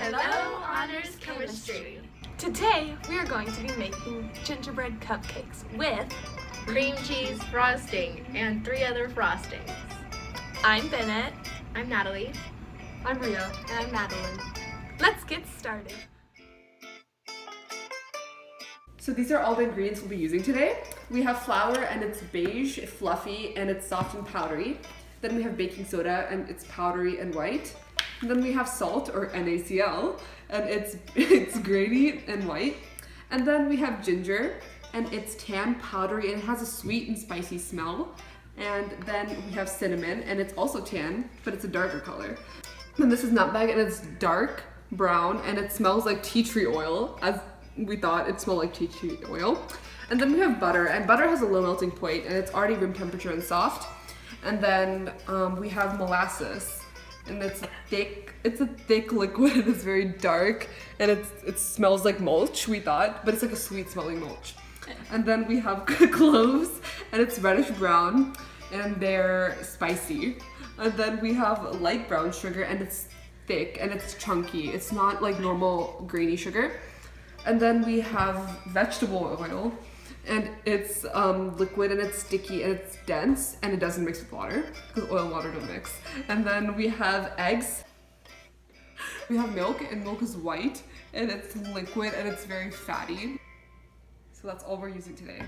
Hello, Honors Chemistry. Today, we are going to be making gingerbread cupcakes with Cream cheese frosting and 3 other frostings. I'm Bennett, I'm Natalie. I'm Ria. and I'm Madeline. Let's get started. So these are all the ingredients we'll be using today. We have flour and it's beige, fluffy, and it's soft and powdery. Then we have baking soda and it's powdery and white. And then we have salt or NaCl and it's grainy and white. And then we have ginger and it's tan, powdery, and it has a sweet and spicy smell. And then we have cinnamon and it's also tan, but it's a darker color. And this is nutmeg and it's dark brown and it smells like tea tree oil, as we thought it smelled like tea tree oil. And then we have butter, and butter has a low melting point and it's already room temperature and soft. And then we have molasses, and it's a thick liquid and it's very dark and it smells like mulch, we thought, but it's like a sweet smelling mulch. And then we have cloves and it's reddish brown and they're spicy. And then we have light brown sugar and it's thick and it's chunky. It's not like normal grainy sugar. And then we have vegetable oil and it's liquid and it's sticky and it's dense and it doesn't mix with water because oil and water don't mix. And then we have eggs. We have milk, and milk is white and it's liquid and it's very fatty. So that's all we're using today.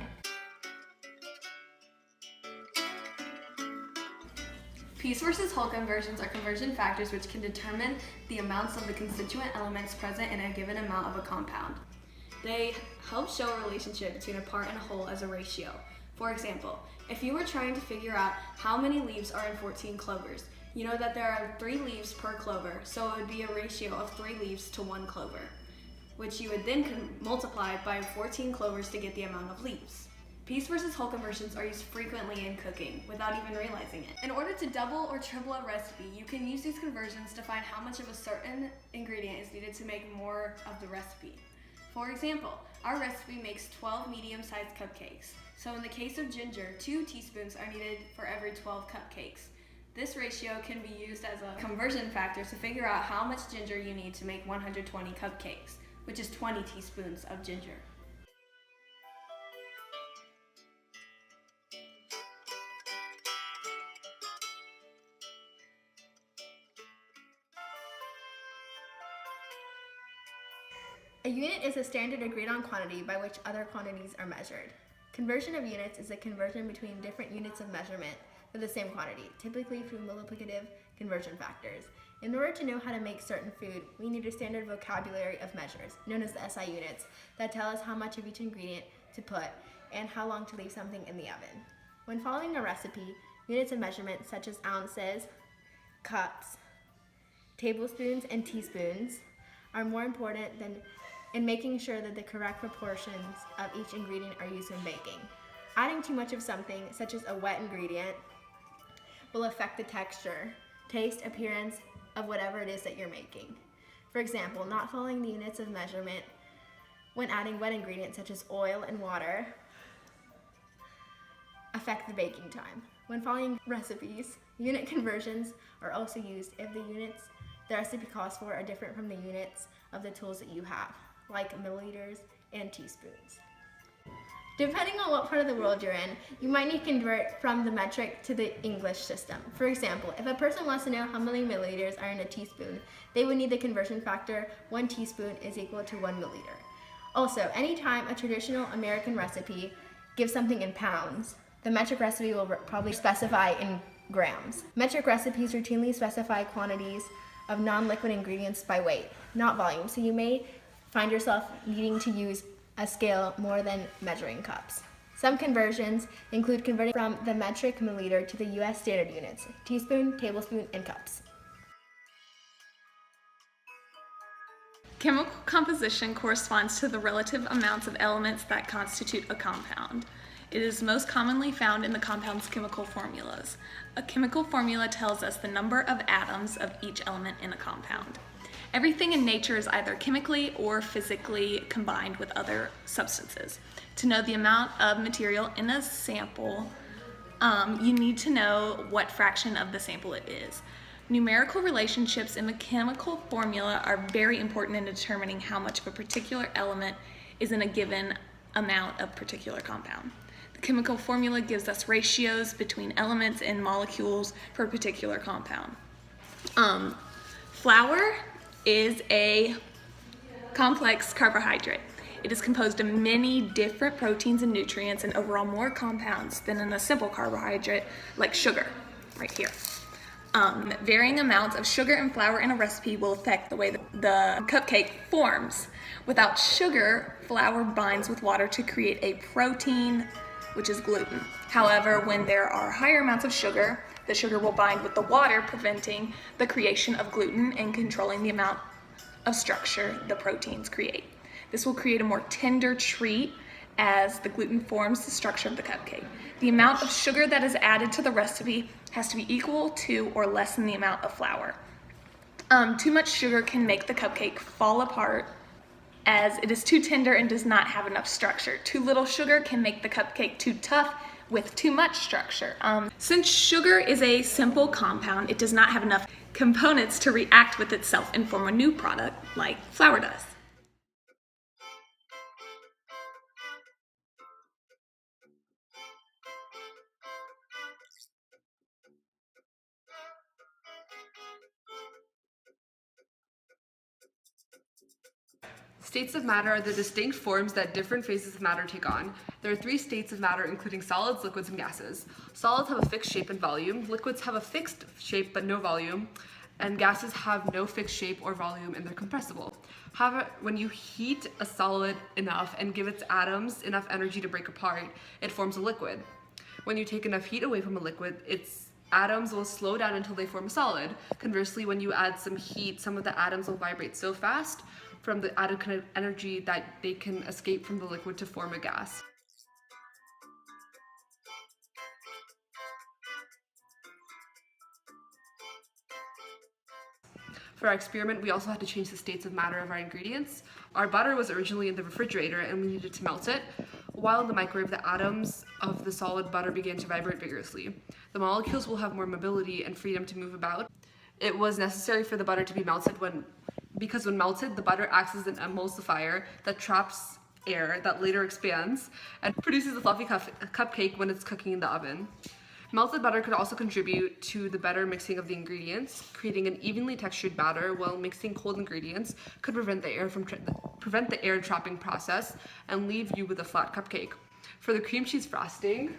Piece versus whole conversions are conversion factors which can determine the amounts of the constituent elements present in a given amount of a compound. They help show a relationship between a part and a whole as a ratio. For example, if you were trying to figure out how many leaves are in 14 clovers, you know that there are 3 leaves per clover, so it would be a ratio of 3 leaves to 1 clover, which you would then multiply by 14 clovers to get the amount of leaves. Piece versus whole conversions are used frequently in cooking without even realizing it. In order to double or triple a recipe, you can use these conversions to find how much of a certain ingredient is needed to make more of the recipe. For example, our recipe makes 12 medium-sized cupcakes. So in the case of ginger, 2 teaspoons are needed for every 12 cupcakes. This ratio can be used as a conversion factor to figure out how much ginger you need to make 120 cupcakes, which is 20 teaspoons of ginger. A unit is a standard agreed-on quantity by which other quantities are measured. Conversion of units is a conversion between different units of measurement for the same quantity, typically through multiplicative conversion factors. In order to know how to make certain food, we need a standard vocabulary of measures, known as the SI units, that tell us how much of each ingredient to put and how long to leave something in the oven. When following a recipe, units of measurement such as ounces, cups, tablespoons, and teaspoons are more important than in making sure that the correct proportions of each ingredient are used when baking. Adding too much of something, such as a wet ingredient, will affect the texture, taste, appearance of whatever it is that you're making. For example, not following the units of measurement when adding wet ingredients such as oil and water affect the baking time. When following recipes, unit conversions are also used if the units the recipe calls for are different from the units of the tools that you have, like milliliters and teaspoons. Depending on what part of the world you're in, you might need to convert from the metric to the English system. For example, if a person wants to know how many milliliters are in a teaspoon, they would need the conversion factor 1 teaspoon is equal to 1 milliliter. Also, anytime a traditional American recipe gives something in pounds, the metric recipe will probably specify in grams. Metric recipes routinely specify quantities of non-liquid ingredients by weight, not volume, so you may find yourself needing to use a scale more than measuring cups. Some conversions include converting from the metric milliliter to the US standard units, teaspoon, tablespoon, and cups. Chemical composition corresponds to the relative amounts of elements that constitute a compound. It is most commonly found in the compound's chemical formulas. A chemical formula tells us the number of atoms of each element in a compound. Everything in nature is either chemically or physically combined with other substances. To know the amount of material in a sample, you need to know what fraction of the sample it is. Numerical relationships in the chemical formula are very important in determining how much of a particular element is in a given amount of particular compound. The chemical formula gives us ratios between elements and molecules for a particular compound. Flour is a complex carbohydrate. It is composed of many different proteins and nutrients and overall more compounds than in a simple carbohydrate like sugar, right here. Varying amounts of sugar and flour in a recipe will affect the way the cupcake forms. Without sugar, flour binds with water to create a protein, which is gluten. However, when there are higher amounts of sugar, the sugar will bind with the water, preventing the creation of gluten and controlling the amount of structure the proteins create. This will create a more tender treat as the gluten forms the structure of the cupcake. The amount of sugar that is added to the recipe has to be equal to or less than the amount of flour. Too much sugar can make the cupcake fall apart as it is too tender and does not have enough structure. Too little sugar can make the cupcake too tough with too much structure. Since sugar is a simple compound, it does not have enough components to react with itself and form a new product like flour does. States of matter are the distinct forms that different phases of matter take on. There are 3 states of matter, including solids, liquids, and gases. Solids have a fixed shape and volume, liquids have a fixed shape but no volume, and gases have no fixed shape or volume and they're compressible. However, when you heat a solid enough and give its atoms enough energy to break apart, it forms a liquid. When you take enough heat away from a liquid, its atoms will slow down until they form a solid. Conversely, when you add some heat, some of the atoms will vibrate so fast from the added kind of energy that they can escape from the liquid to form a gas. For our experiment, we also had to change the states of matter of our ingredients. Our butter was originally in the refrigerator and we needed to melt it. While in the microwave, the atoms of the solid butter began to vibrate vigorously. The molecules will have more mobility and freedom to move about. It was necessary for the butter to be melted because when melted, the butter acts as an emulsifier that traps air that later expands and produces a fluffy cupcake when it's cooking in the oven. Melted butter could also contribute to the better mixing of the ingredients. Creating an evenly textured batter while mixing cold ingredients could prevent the air trapping process and leave you with a flat cupcake. For the cream cheese frosting,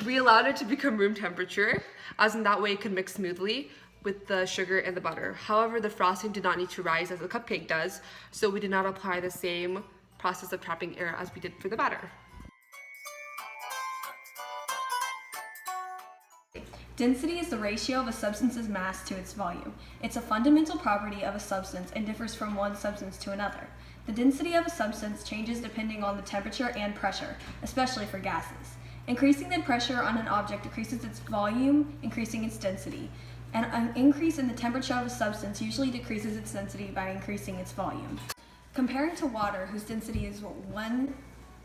we allowed it to become room temperature, as in that way it could mix smoothly with the sugar and the butter. However, the frosting did not need to rise as the cupcake does, so we did not apply the same process of trapping air as we did for the batter. Density is the ratio of a substance's mass to its volume. It's a fundamental property of a substance and differs from one substance to another. The density of a substance changes depending on the temperature and pressure, especially for gases. Increasing the pressure on an object decreases its volume, increasing its density. And an increase in the temperature of a substance usually decreases its density by increasing its volume. Comparing to water, whose density is 1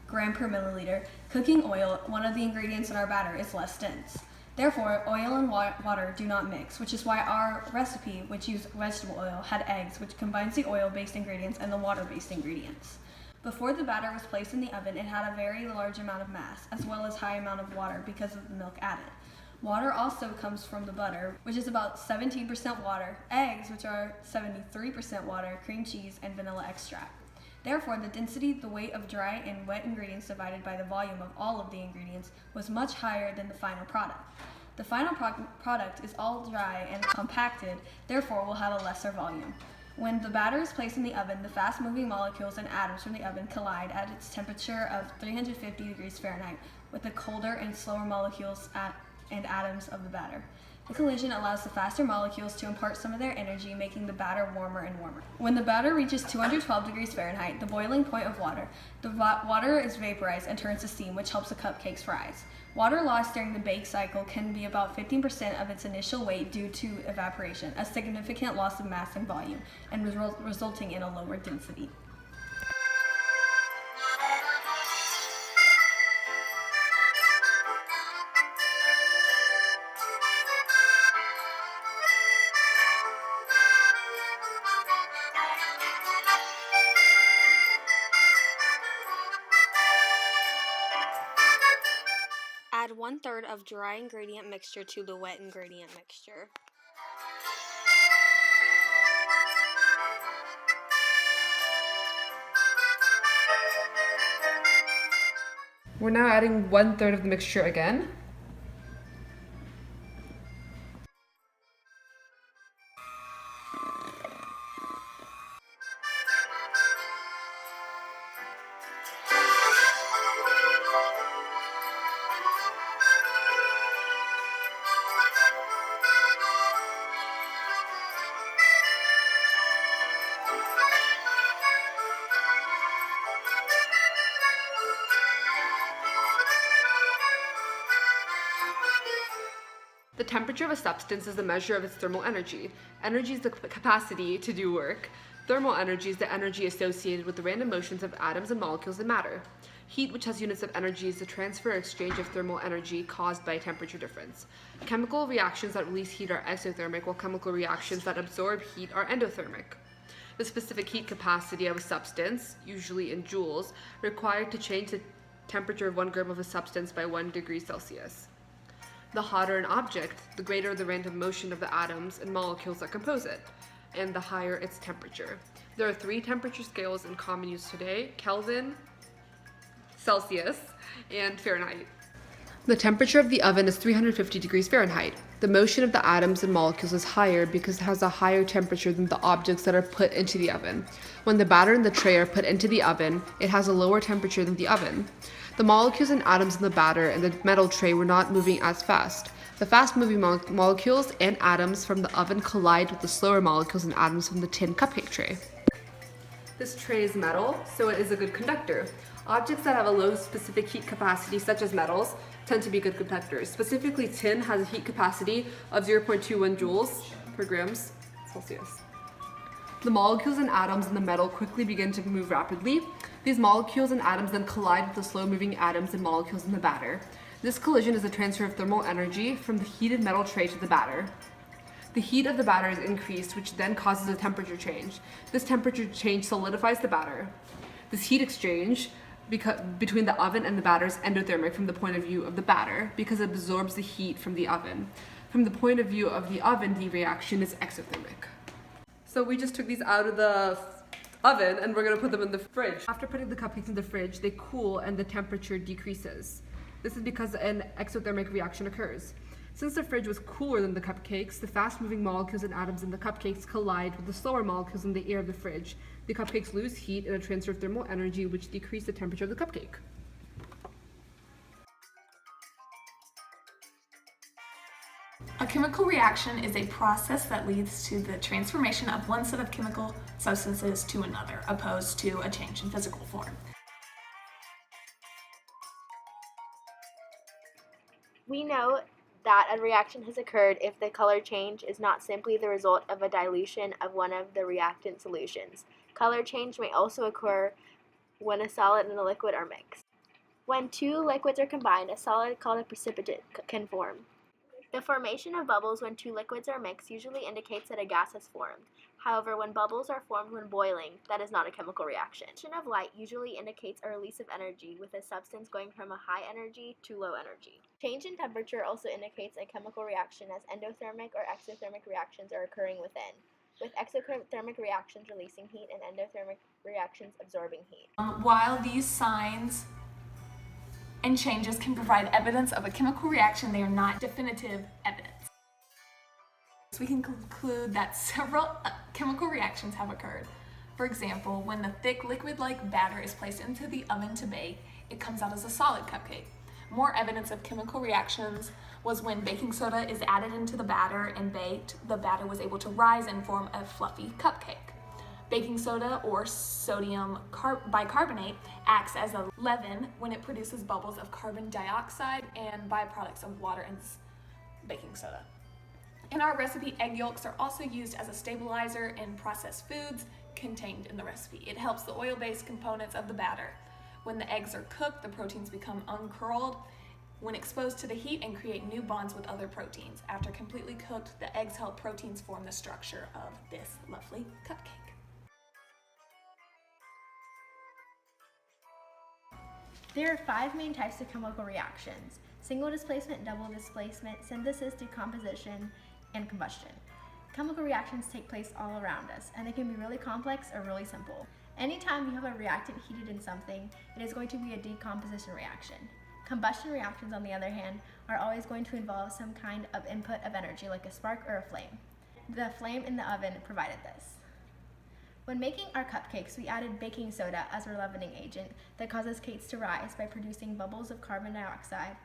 gram per milliliter, cooking oil, one of the ingredients in our batter, is less dense. Therefore, oil and water do not mix, which is why our recipe, which used vegetable oil, had eggs, which combines the oil-based ingredients and the water-based ingredients. Before the batter was placed in the oven, it had a very large amount of mass, as well as high amount of water because of the milk added. Water also comes from the butter, which is about 17% water, eggs, which are 73% water, cream cheese, and vanilla extract. Therefore, the density, the weight of dry and wet ingredients divided by the volume of all of the ingredients was much higher than the final product. The final product is all dry and compacted, therefore will have a lesser volume. When the batter is placed in the oven, the fast-moving molecules and atoms from the oven collide at its temperature of 350 degrees Fahrenheit with the colder and slower molecules and atoms of the batter. The collision allows the faster molecules to impart some of their energy, making the batter warmer and warmer. When the batter reaches 212 degrees Fahrenheit, the boiling point of water, the water is vaporized and turns to steam, which helps the cupcakes rise. Water lost during the bake cycle can be about 15% of its initial weight due to evaporation, a significant loss of mass and volume, and resulting in a lower density. 1/3 of dry ingredient mixture to the wet ingredient mixture. We're now adding 1/3 of the mixture again. The temperature of a substance is the measure of its thermal energy. Energy is the capacity to do work. Thermal energy is the energy associated with the random motions of atoms and molecules in matter. Heat, which has units of energy, is the transfer or exchange of thermal energy caused by a temperature difference. Chemical reactions that release heat are exothermic, while chemical reactions that absorb heat are endothermic. The specific heat capacity of a substance, usually in joules, required to change the temperature of 1 gram of a substance by 1 degree Celsius. The hotter an object, the greater the random motion of the atoms and molecules that compose it, and the higher its temperature. There are 3 temperature scales in common use today: Kelvin, Celsius, and Fahrenheit. The temperature of the oven is 350 degrees Fahrenheit. The motion of the atoms and molecules is higher because it has a higher temperature than the objects that are put into the oven. When the batter and the tray are put into the oven, it has a lower temperature than the oven. The molecules and atoms in the batter and the metal tray were not moving as fast. The fast-moving molecules and atoms from the oven collide with the slower molecules and atoms from the tin cupcake tray. This tray is metal, so it is a good conductor. Objects that have a low specific heat capacity, such as metals, tend to be good conductors. Specifically, tin has a heat capacity of 0.21 joules per grams Celsius. The molecules and atoms in the metal quickly begin to move rapidly. These molecules and atoms then collide with the slow-moving atoms and molecules in the batter. This collision is a transfer of thermal energy from the heated metal tray to the batter. The heat of the batter is increased, which then causes a temperature change. This temperature change solidifies the batter. This heat exchange between the oven and the batter is endothermic from the point of view of the batter because it absorbs the heat from the oven. From the point of view of the oven, the reaction is exothermic. So we just took these out of the oven and we're going to put them in the fridge. After putting the cupcakes in the fridge, they cool and the temperature decreases. This is because an exothermic reaction occurs. Since the fridge was cooler than the cupcakes, the fast-moving molecules and atoms in the cupcakes collide with the slower molecules in the air of the fridge. The cupcakes lose heat and a transfer of thermal energy, which decreases the temperature of the cupcake. A chemical reaction is a process that leads to the transformation of one set of chemical substances to another, opposed to a change in physical form. We know that a reaction has occurred if the color change is not simply the result of a dilution of one of the reactant solutions. Color change may also occur when a solid and a liquid are mixed. When 2 liquids are combined, a solid called a precipitate can form. The formation of bubbles when 2 liquids are mixed usually indicates that a gas has formed. However, when bubbles are formed when boiling, that is not a chemical reaction. The emission of light usually indicates a release of energy, with a substance going from a high energy to low energy. Change in temperature also indicates a chemical reaction, as endothermic or exothermic reactions are occurring within, with exothermic reactions releasing heat and endothermic reactions absorbing heat. While these signs and changes can provide evidence of a chemical reaction, they are not definitive evidence. So we can conclude that several chemical reactions have occurred. For example, when the thick liquid-like batter is placed into the oven to bake, it comes out as a solid cupcake. More evidence of chemical reactions was when baking soda is added into the batter and baked, the batter was able to rise and form a fluffy cupcake. Baking soda, or sodium bicarbonate, acts as a leaven when it produces bubbles of carbon dioxide and byproducts of water and baking soda. In our recipe, egg yolks are also used as a stabilizer in processed foods contained in the recipe. It helps the oil-based components of the batter. When the eggs are cooked, the proteins become uncurled when exposed to the heat and create new bonds with other proteins. After completely cooked, the eggs help proteins form the structure of this lovely cupcake. There are 5 main types of chemical reactions. single displacement, double displacement, synthesis, decomposition, and combustion. Chemical reactions take place all around us, and they can be really complex or really simple. Anytime you have a reactant heated in something, it is going to be a decomposition reaction. Combustion reactions, on the other hand, are always going to involve some kind of input of energy, like a spark or a flame. The flame in the oven provided this. When making our cupcakes, we added baking soda as our leavening agent that causes cakes to rise by producing bubbles of carbon dioxide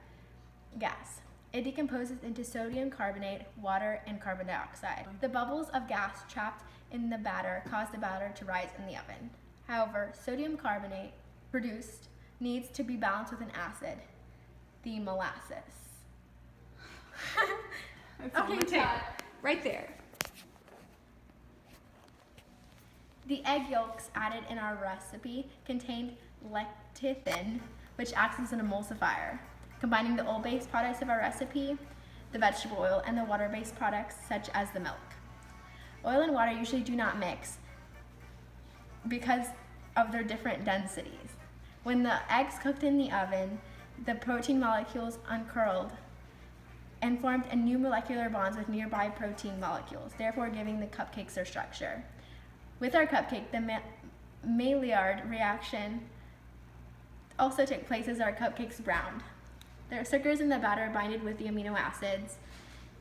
gas. It decomposes into sodium carbonate, water, and carbon dioxide. The bubbles of gas trapped in the batter cause the batter to rise in the oven. However, sodium carbonate produced needs to be balanced with an acid, the molasses. Okay, tape. Right there. The egg yolks added in our recipe contained lecithin, which acts as an emulsifier, combining the oil-based products of our recipe, the vegetable oil, and the water-based products such as the milk. Oil and water usually do not mix because of their different densities. When the eggs cooked in the oven, the protein molecules uncurled and formed a new molecular bonds with nearby protein molecules, therefore giving the cupcakes their structure. With our cupcake, the Maillard reaction also took place as our cupcakes browned. The sugars in the batter binded with the amino acids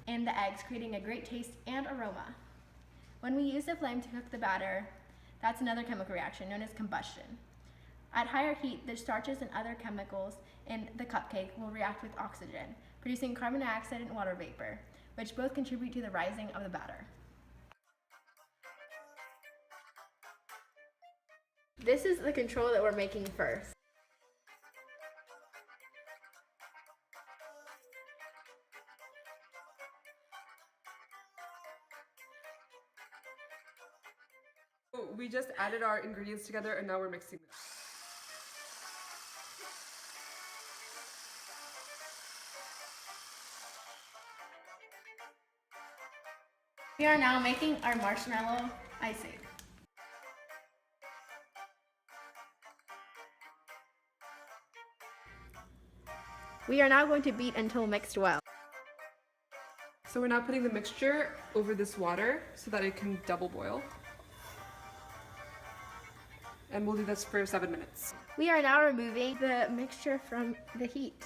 and the eggs, creating a great taste and aroma. When we use the flame to cook the batter, that's another chemical reaction known as combustion. At higher heat, the starches and other chemicals in the cupcake will react with oxygen, producing carbon dioxide and water vapor, which both contribute to the rising of the batter. This is the control that we're making first. So we just added our ingredients together and now we're mixing them. We are now making our marshmallow icing. We are now going to beat until mixed well. So we're now putting the mixture over this water so that it can double boil. And we'll do this for 7 minutes. We are now removing the mixture from the heat.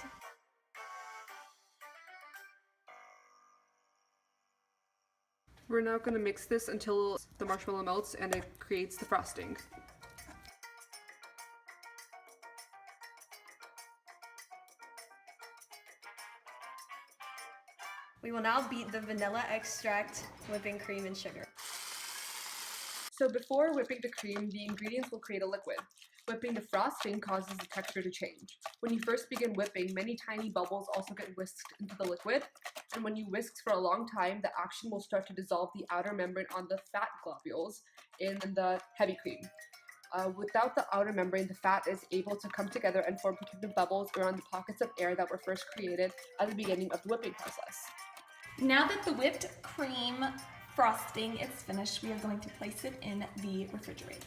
We're now going to mix this until the marshmallow melts and it creates the frosting. We will now beat the vanilla extract, whipping cream, and sugar. So before whipping the cream, the ingredients will create a liquid. Whipping the frosting causes the texture to change. When you first begin whipping, many tiny bubbles also get whisked into the liquid, and when you whisk for a long time, the action will start to dissolve the outer membrane on the fat globules in the heavy cream. Without the outer membrane, the fat is able to come together and form protective bubbles around the pockets of air that were first created at the beginning of the whipping process. Now that the whipped cream frosting is finished, we are going to place it in the refrigerator.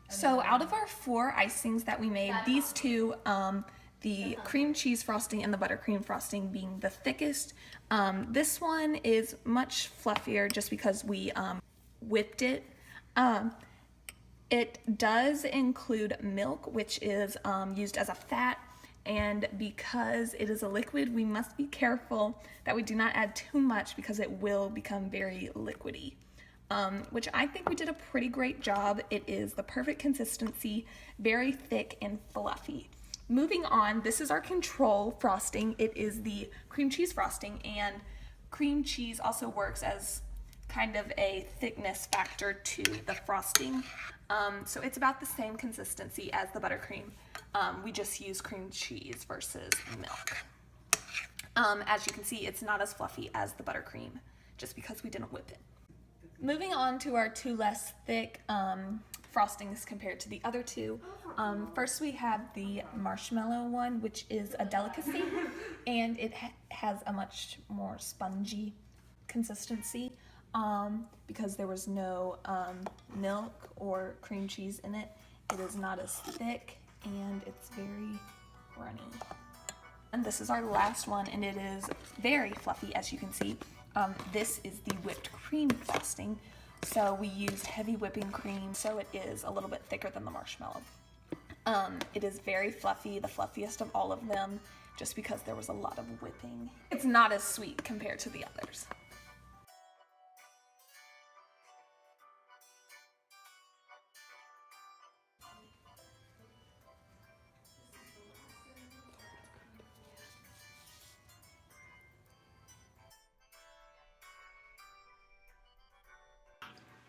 So out of our 4 icings that we made, these two, the cream cheese frosting and the buttercream frosting being the thickest, this one is much fluffier just because we whipped it. It does include milk, which is used as a fat, and because it is a liquid, we must be careful that we do not add too much because it will become very liquidy. Which I think we did a pretty great job. It is the perfect consistency, very thick and fluffy. Moving on, this is our control frosting. It is the cream cheese frosting, and cream cheese also works as kind of a thickness factor to the frosting. So it's about the same consistency as the buttercream. We just use cream cheese versus milk. As you can see, it's not as fluffy as the buttercream just because we didn't whip it. Moving on to our two less thick frostings compared to the other two. First we have the marshmallow one, which is a delicacy, and it has a much more spongy consistency because there was no milk or cream cheese in it. It is not as thick and it's very runny. And this is our last one, and it is very fluffy, as you can see. This is the whipped cream frosting. So we used heavy whipping cream, so it is a little bit thicker than the marshmallow. It is very fluffy, the fluffiest of all of them, just because there was a lot of whipping. It's not as sweet compared to the others.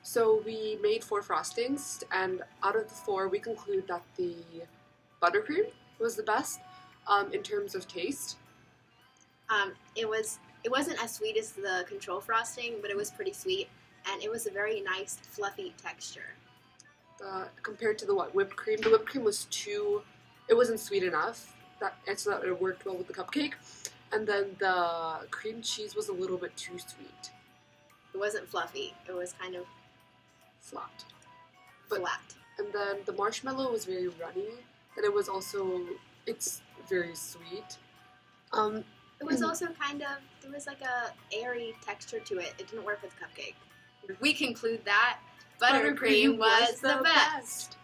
So we made 4 frostings, and out of the 4, we conclude that the buttercream was the best in terms of taste. It wasn't as sweet as the control frosting, but it was pretty sweet, and it was a very nice fluffy texture. Compared to the whipped cream, the whipped cream was it wasn't sweet enough, so that it worked well with the cupcake. And then the cream cheese was a little bit too sweet. It wasn't fluffy. It was kind of Flat. flat. And then the marshmallow was very runny, and it's very sweet. It was also there was like a airy texture to it. It didn't work with cupcake. We conclude that buttercream was the best.